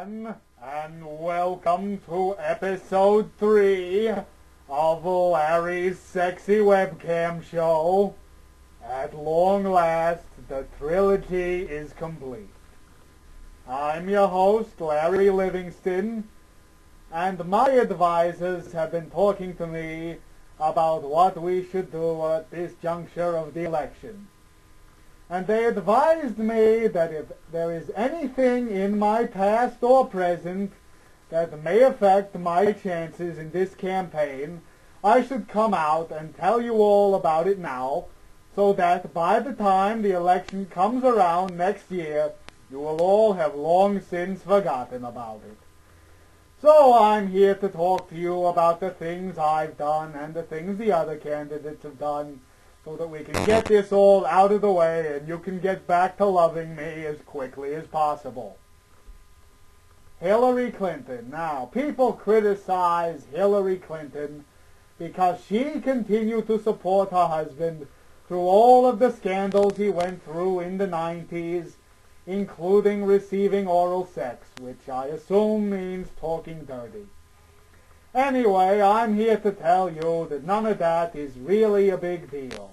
everyone, and welcome to episode 3 of Larry's Sexy Webcam Show. At long last, the trilogy is complete. I'm your host, Larry Livingston, and my advisors have been talking to me about what we should do at this juncture of the election. And they advised me that if there is anything in my past or present that may affect my chances in this campaign, I should come out and tell you all about it now, so that by the time the election comes around next year, you will all have long since forgotten about it. So I'm here to talk to you about the things I've done and the things the other candidates have done, so that we can get this all out of the way and you can get back to loving me as quickly as possible. Hillary Clinton. Now, people criticize Hillary Clinton because she continued to support her husband through all of the scandals he went through in the 90s, including receiving oral sex, which I assume means talking dirty. Anyway, I'm here to tell you that none of that is really a big deal.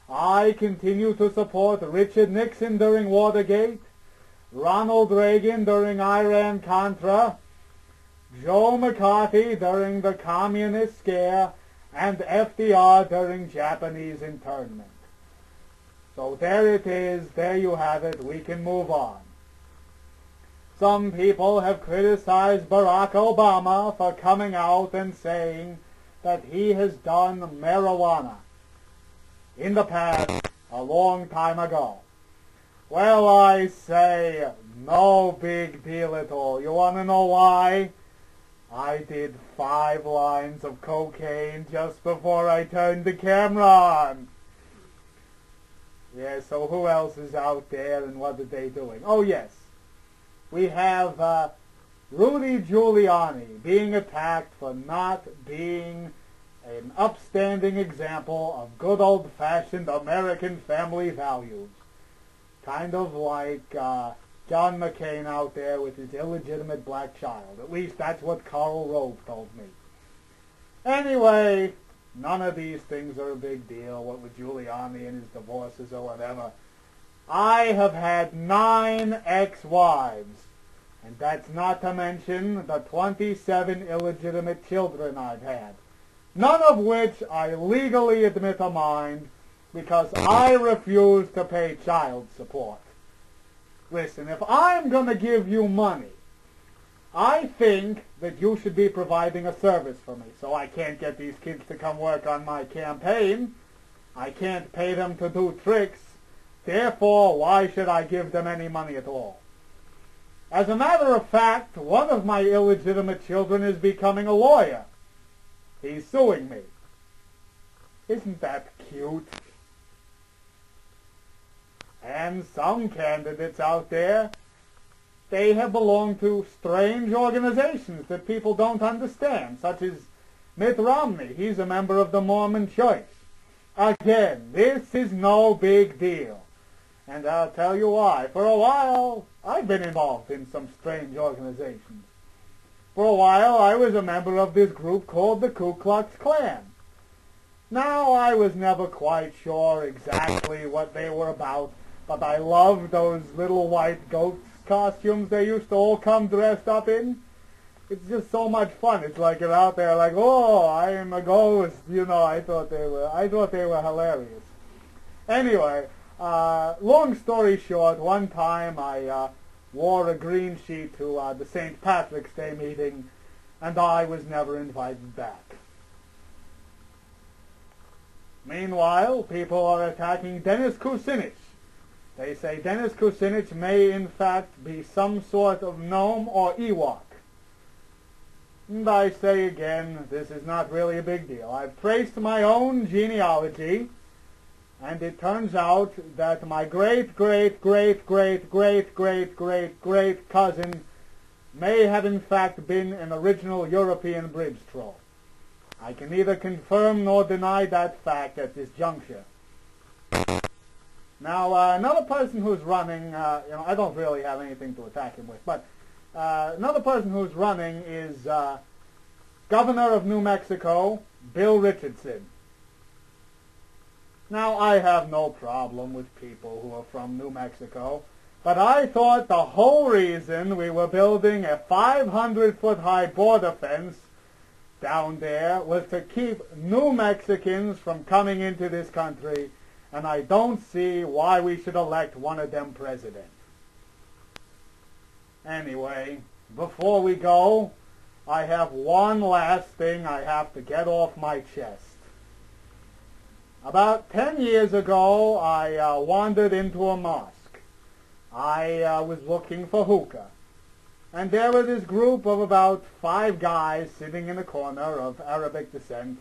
I continue to support Richard Nixon during Watergate, Ronald Reagan during Iran-Contra, Joe McCarthy during the Communist Scare, and FDR during Japanese internment. So there it is, there you have it, we can move on. Some people have criticized Barack Obama for coming out and saying that he has done marijuana in the past, a long time ago. Well, I say, no big deal at all. You want to know why? I did 5 lines of cocaine just before I turned the camera on. Yeah, so who else is out there and what are they doing? Oh, yes. We have Rudy Giuliani being attacked for not being an upstanding example of good old-fashioned American family values. Kind of like John McCain out there with his illegitimate black child. At least that's what Karl Rove told me. Anyway, none of these things are a big deal, what with Giuliani and his divorces or whatever. I have had 9 ex-wives, and that's not to mention the 27 illegitimate children I've had, none of which I legally admit are mine because I refuse to pay child support. Listen, if I'm going to give you money, I think that you should be providing a service for me, so I can't get these kids to come work on my campaign. I can't pay them to do tricks. Therefore, why should I give them any money at all? As a matter of fact, one of my illegitimate children is becoming a lawyer. He's suing me. Isn't that cute? And some candidates out there, they have belonged to strange organizations that people don't understand, such as Mitt Romney. He's a member of the Mormon Church. Again, this is no big deal. And I'll tell you why. For a while, I've been involved in some strange organizations. For a while, I was a member of this group called the Ku Klux Klan. Now, I was never quite sure exactly what they were about, but I loved those little white goats costumes they used to all come dressed up in. It's just so much fun. It's like you're out there like, oh, I am a ghost. You know, I thought they were hilarious. Anyway, long story short, one time I wore a green sheet to the St. Patrick's Day meeting, and I was never invited back. Meanwhile, people are attacking Dennis Kucinich. They say Dennis Kucinich may in fact be some sort of gnome or Ewok. And I say again, this is not really a big deal. I've traced my own genealogy, and it turns out that my great-great-great-great-great-great-great-great cousin may have in fact been an original European bridge troll. I can neither confirm nor deny that fact at this juncture. Now, another person who's running, I don't really have anything to attack him with, but Another person who's running is Governor of New Mexico, Bill Richardson. Now, I have no problem with people who are from New Mexico, but I thought the whole reason we were building a 500-foot-high border fence down there was to keep New Mexicans from coming into this country, and I don't see why we should elect one of them president. Anyway, before we go, I have one last thing I have to get off my chest. About 10 years ago, I wandered into a mosque. I was looking for hookah. And there was this group of about 5 guys sitting in a corner of Arabic descent,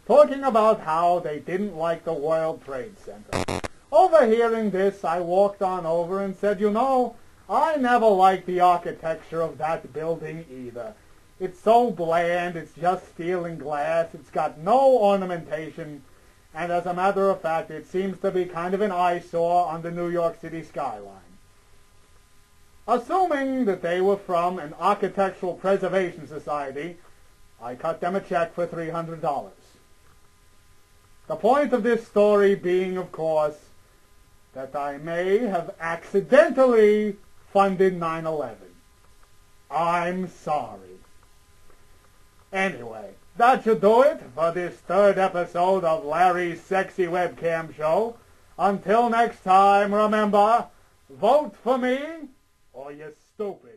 talking about how they didn't like the World Trade Center. Overhearing this, I walked on over and said, you know, I never liked the architecture of that building either. It's so bland, it's just steel and glass, it's got no ornamentation, and as a matter of fact, it seems to be kind of an eyesore on the New York City skyline. Assuming that they were from an architectural preservation society, I cut them a check for $300. The point of this story being, of course, that I may have accidentally funded 9/11. I'm sorry. Anyway, that should do it for this 3rd episode of Larry's Sexy Webcam Show. Until next time, remember, vote for me or you're stupid.